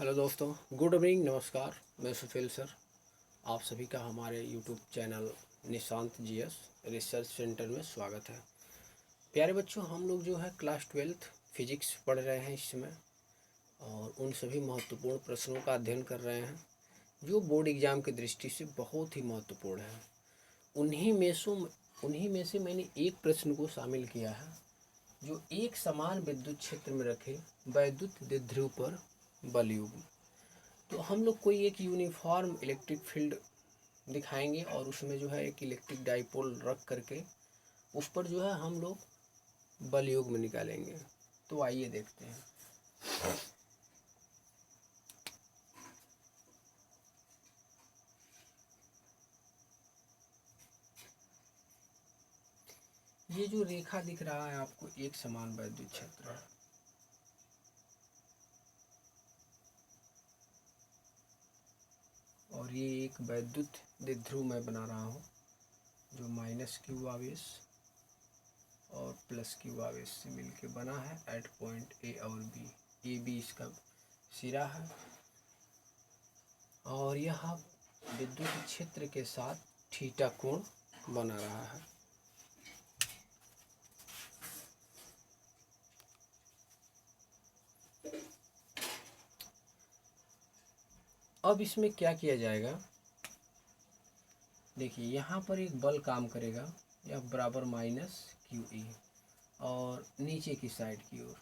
Hello दोस्तों, good evening, नमस्कार। मैं सुफेल सर, आप सभी का हमारे YouTube channel Nishant GS research centre में स्वागत है। प्यारे बच्चों, हम लोग जो है क्लास 12th फिजिक्स पढ़ रहे हैं इस समय और उन सभी महत्वपूर्ण प्रश्नों का अध्ययन कर रहे हैं जो बोर्ड एग्ज़ाम की दृष्टि से बहुत ही महत्वपूर्ण है। उन्हीं में से मैंने एक प्रश्न को शामिल किया है जो एक समान विद्युत क्षेत्र में रखे वैद्युत द्विध्रुव पर बल युग्म। तो हम लोग कोई एक यूनिफॉर्म इलेक्ट्रिक फील्ड दिखाएंगे और उसमें जो है एक इलेक्ट्रिक डाइपोल रख करके उस पर जो है हम लोग बल युग्म निकालेंगे। तो आइए देखते हैं। ये जो रेखा दिख रहा है आपको एक समान वैद्युत क्षेत्र है। और ये एक वैद्युत द्विध्रुव मैं बना रहा हूँ जो माइनस क्यू आवेश और प्लस क्यू आवेश से मिलके बना है एट पॉइंट ए और बी। ए बी इसका सिरा है और यह विद्युत क्षेत्र के साथ थीटा कोण बना रहा है। अब इसमें क्या किया जाएगा, देखिए यहाँ पर एक बल काम करेगा, यह बराबर माइनस क्यू ई और नीचे की साइड की ओर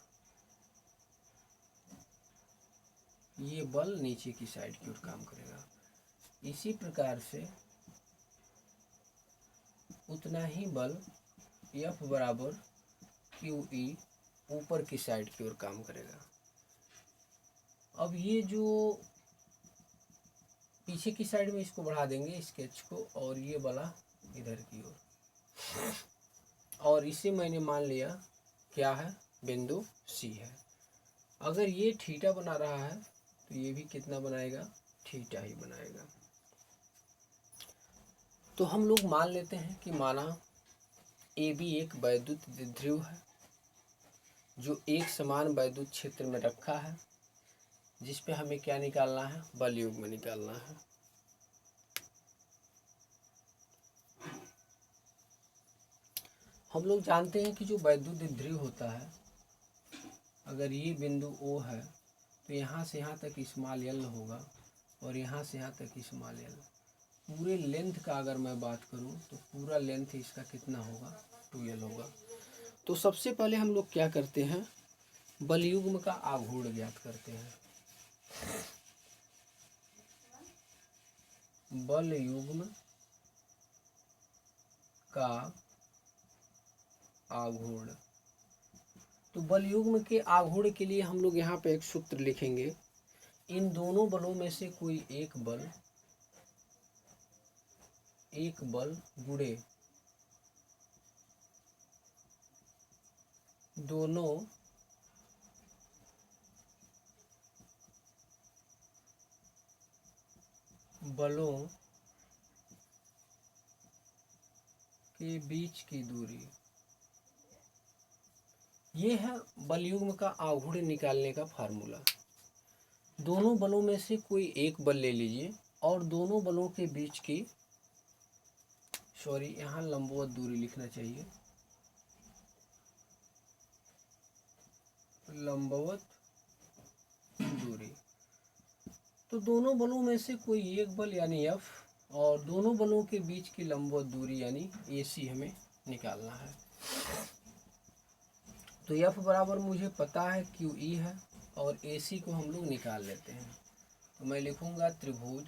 ये बल नीचे की साइड की ओर काम करेगा। इसी प्रकार से उतना ही बल एफ बराबर क्यू ई ऊपर की साइड की ओर काम करेगा। अब ये जो पीछे की साइड में इसको बढ़ा देंगे स्केच को और ये वाला इधर की ओर, और इसे मैंने मान लिया क्या है, बिंदु सी है। अगर ये थीटा बना रहा है तो ये भी कितना बनाएगा, थीटा ही बनाएगा। तो हम लोग मान लेते हैं कि माना ए बी एक वैद्युत द्विध्रुव है जो एक समान वैद्युत क्षेत्र में रखा है, जिस पे हमें क्या निकालना है, बल युग्म निकालना है। हम लोग जानते हैं कि जो वैद्युत द्विध्रुव होता है, अगर ये बिंदु O है तो यहाँ से यहाँ तक स्मॉल l होगा और यहाँ से यहाँ तक स्मॉल l। पूरे लेंथ का अगर मैं बात करूँ तो पूरा लेंथ इसका कितना होगा, 2l होगा। तो सबसे पहले हम लोग क्या करते हैं, बल युग्म का आघूर्ण ज्ञात करते हैं। बल युग्म का आघूर्ण, तो बल युग्म के आघूर्ण के लिए हम लोग यहाँ पे एक सूत्र लिखेंगे। इन दोनों बलों में से कोई एक बल गुणे दोनों बलों के बीच की दूरी, ये है बल युग्म का आघूर्ण निकालने का फार्मूला। दोनों बलों में से कोई एक बल ले लीजिए और दोनों बलों के बीच की, सॉरी यहाँ लंबवत दूरी लिखना चाहिए, लंबवत दूरी। तो दोनों बलों में से कोई एक बल यानी F और दोनों बलों के बीच की लंबवत दूरी यानी AC हमें निकालना है। तो F बराबर मुझे पता है QE है और AC को हम लोग निकाल लेते हैं। तो मैं लिखूंगा त्रिभुज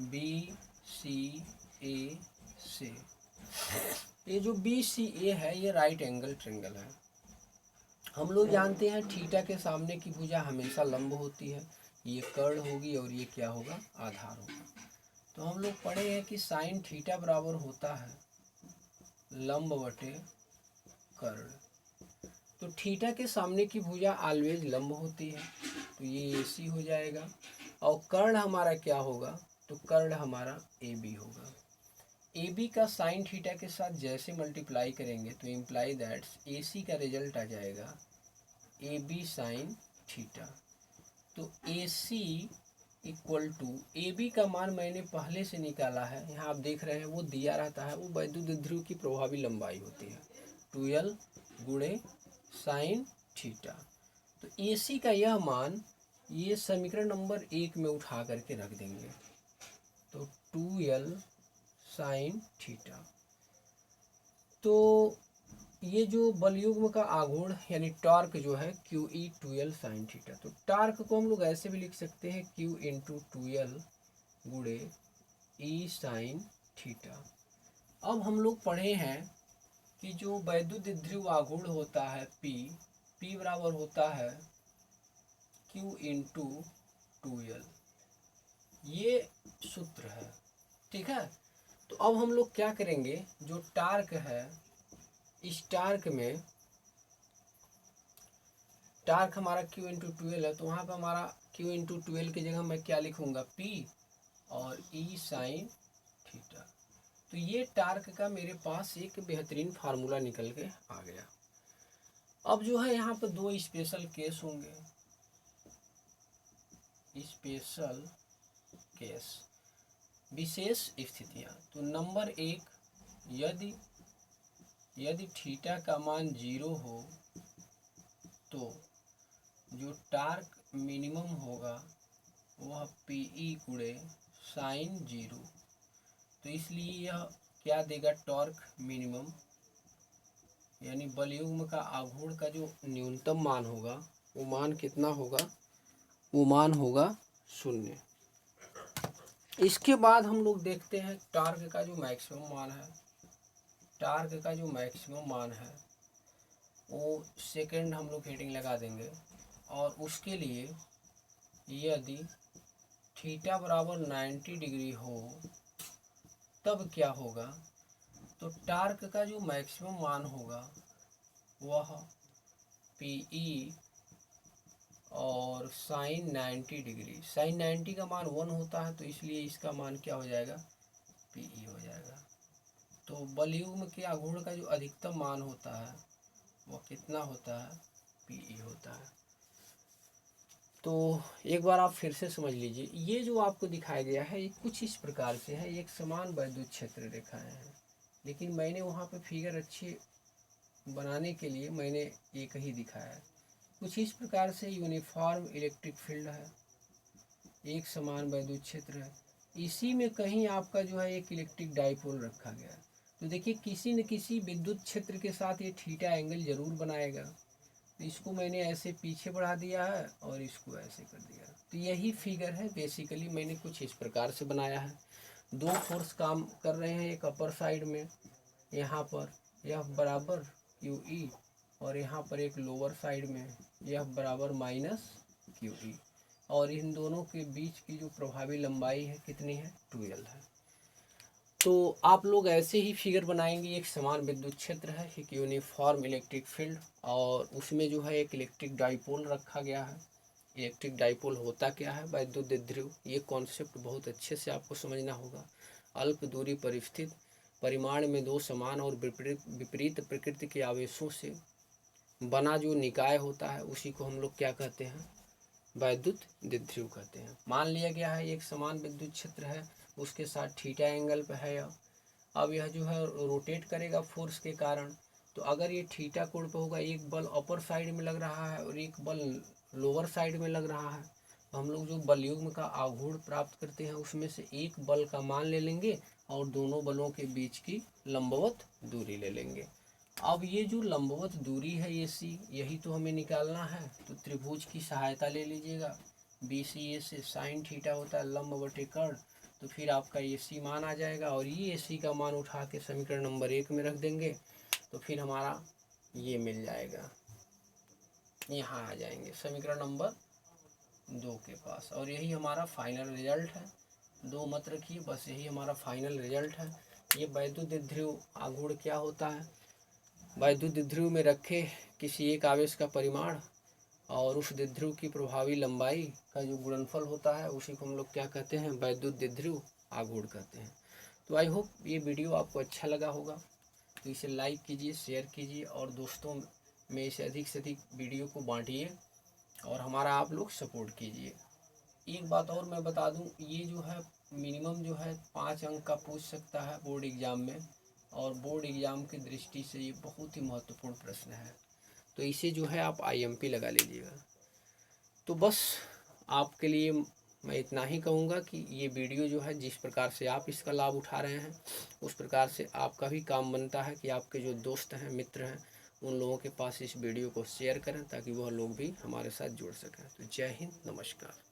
BCA से, ये जो BCA है ये राइट एंगल ट्रायंगल है। हम लोग जानते हैं थीटा के सामने की भुजा हमेशा लंब होती है, ये कर्ण होगी और ये क्या होगा, आधार होगा। तो हम लोग पढ़े हैं कि साइन थीटा बराबर होता है लंब बटे कर्ण। तो थीटा के सामने की भुजा ऑलवेज लंब होती है, तो ये AC हो जाएगा। और कर्ण हमारा क्या होगा, तो कर्ण हमारा AB होगा। AB का साइन थीटा के साथ जैसे मल्टीप्लाई करेंगे तो इम्प्लाई दैट AC का रिजल्ट आ जाएगा AB साइन थीटा। तो AC इक्वल टू AB का मान मैंने पहले से निकाला है, यहाँ आप देख रहे हैं वो दिया रहता है, वो वैद्युत ध्रुव की प्रभावी लंबाई होती है 12 गुणे साइन थीटा। तो AC का यह मान ये समीकरण नंबर 1 में उठा करके रख देंगे, तो 2L साइन थीटा। तो ये जो बलयुग्म का आघूर्ण यानी टॉर्क जो है QE 2L साइन थीटा, तो टॉर्क को हम लोग ऐसे भी लिख सकते हैं Q इंटू 2L गुणे E साइन थीटा। अब हम लोग पढ़े हैं कि जो वैद्युत ध्रुव आघूर्ण होता है P बराबर होता है Q इंटू 2L, ये सूत्र है, ठीक है। तो अब हम लोग क्या करेंगे, जो टार्क है इस टार्क में, टार्क हमारा Q इंटू 12 है, तो वहाँ पर हमारा Q इंटू 12 की जगह मैं क्या लिखूँगा P और E साइन थीटा। तो ये टार्क का मेरे पास एक बेहतरीन फार्मूला निकल के आ गया। अब जो है यहाँ पर दो स्पेशल केस होंगे, स्पेशल केस, विशेष स्थितियाँ। तो नंबर 1, यदि थीटा का मान 0 हो तो जो टार्क मिनिमम होगा वह PE गुणे साइन 0। तो इसलिए यह क्या देगा, टॉर्क मिनिमम यानी बलयुग्म का आघूर्ण का जो न्यूनतम मान होगा वो मान कितना होगा, वो मान होगा 0। इसके बाद हम लोग देखते हैं टार्क का जो मैक्सिमम मान है, टार्क का जो मैक्सिमम मान है वो सेकंड हम लोग हेडिंग लगा देंगे, और उसके लिए यदि थीटा बराबर 90 डिग्री हो तब क्या होगा, तो टार्क का जो मैक्सिमम मान होगा वह PE और साइन 90 डिग्री, साइन 90 का मान 1 होता है, तो इसलिए इसका मान क्या हो जाएगा, PE हो जाएगा। तो बलयुग्म के आघूर्ण का जो अधिकतम मान होता है वह कितना होता है, PE होता है। तो एक बार आप फिर से समझ लीजिए, ये जो आपको दिखाया गया है ये कुछ इस प्रकार से है, एक समान वैद्युत क्षेत्र रेखाएं हैं, लेकिन मैंने वहाँ पे फिगर अच्छी बनाने के लिए मैंने एक ही दिखाया है। कुछ इस प्रकार से यूनिफॉर्म इलेक्ट्रिक फील्ड है, एक समान वैद्युत क्षेत्र है, इसी में कहीं आपका जो है एक इलेक्ट्रिक डाइपोल रखा गया है। तो देखिए किसी न किसी विद्युत क्षेत्र के साथ ये थीटा एंगल जरूर बनाएगा, तो इसको मैंने ऐसे पीछे बढ़ा दिया है और इसको ऐसे कर दिया। तो यही फिगर है, बेसिकली मैंने कुछ इस प्रकार से बनाया है। दो फोर्स काम कर रहे हैं, एक अपर साइड में यहाँ पर यह बराबर QE, और यहाँ पर एक लोअर साइड में यह बराबर माइनस QE, और इन दोनों के बीच की जो प्रभावी लंबाई है कितनी है, 2L है। तो आप लोग ऐसे ही फिगर बनाएंगे, एक समान विद्युत क्षेत्र है, एक यूनिफॉर्म इलेक्ट्रिक फील्ड, और उसमें जो है एक इलेक्ट्रिक डाइपोल रखा गया है। इलेक्ट्रिक डाइपोल होता क्या है, वैद्युत द्विध्रुव, ये कॉन्सेप्ट बहुत अच्छे से आपको समझना होगा। अल्प दूरी पर स्थित परिमाण में दो समान और विपरीत प्रकृति के आवेशों से बना जो निकाय होता है उसी को हम लोग क्या कहते हैं, वैद्युत द्विध्रुव कहते हैं। मान लिया गया है एक समान विद्युत क्षेत्र है, उसके साथ थीटा एंगल पे है यह। अब यह जो है रोटेट करेगा फोर्स के कारण, तो अगर ये थीटा कोण पे होगा, एक बल अपर साइड में लग रहा है और एक बल लोअर साइड में लग रहा है, तो हम लोग जो बलयुग्म का आघूर्ण प्राप्त करते हैं उसमें से एक बल का मान ले लेंगे और दोनों बलों के बीच की लंबवत दूरी ले लेंगे। अब ये जो लंबवत दूरी है AC, यही तो हमें निकालना है, तो त्रिभुज की सहायता ले लीजिएगा। BCA से साइन थीटा होता है लंब बटे कर्ण, तो फिर आपका AC मान आ जाएगा, और ये AC का मान उठा के समीकरण नंबर 1 में रख देंगे, तो फिर हमारा ये मिल जाएगा, यहाँ आ जाएंगे समीकरण नंबर 2 के पास, और यही हमारा फाइनल रिजल्ट है। 2 मत रखिए, बस यही हमारा फाइनल रिजल्ट है। ये वैद्युत द्विध्रुव आघूर्ण क्या होता है, वैद्युत द्विध्रुव में रखे किसी एक आवेश का परिमाण और उस द्विध्रुव की प्रभावी लंबाई का जो गुणनफल होता है उसी को हम लोग क्या कहते हैं, वैद्युत द्विध्रुव आघूर्ण कहते हैं। तो आई होप ये वीडियो आपको अच्छा लगा होगा, तो इसे लाइक कीजिए, शेयर कीजिए और दोस्तों में इसे अधिक से अधिक वीडियो को बांटिए, और हमारा आप लोग सपोर्ट कीजिए। एक बात और मैं बता दूं, ये जो है मिनिमम जो है 5 अंक का पूछ सकता है बोर्ड एग्ज़ाम में, और बोर्ड एग्ज़ाम की दृष्टि से ये बहुत ही महत्वपूर्ण प्रश्न है, तो इसे जो है आप IMP लगा लीजिएगा। तो बस आपके लिए मैं इतना ही कहूँगा कि ये वीडियो जो है जिस प्रकार से आप इसका लाभ उठा रहे हैं, उस प्रकार से आपका भी काम बनता है कि आपके जो दोस्त हैं, मित्र हैं, उन लोगों के पास इस वीडियो को शेयर करें ताकि वह लोग भी हमारे साथ जुड़ सकें। तो जय हिंद, नमस्कार।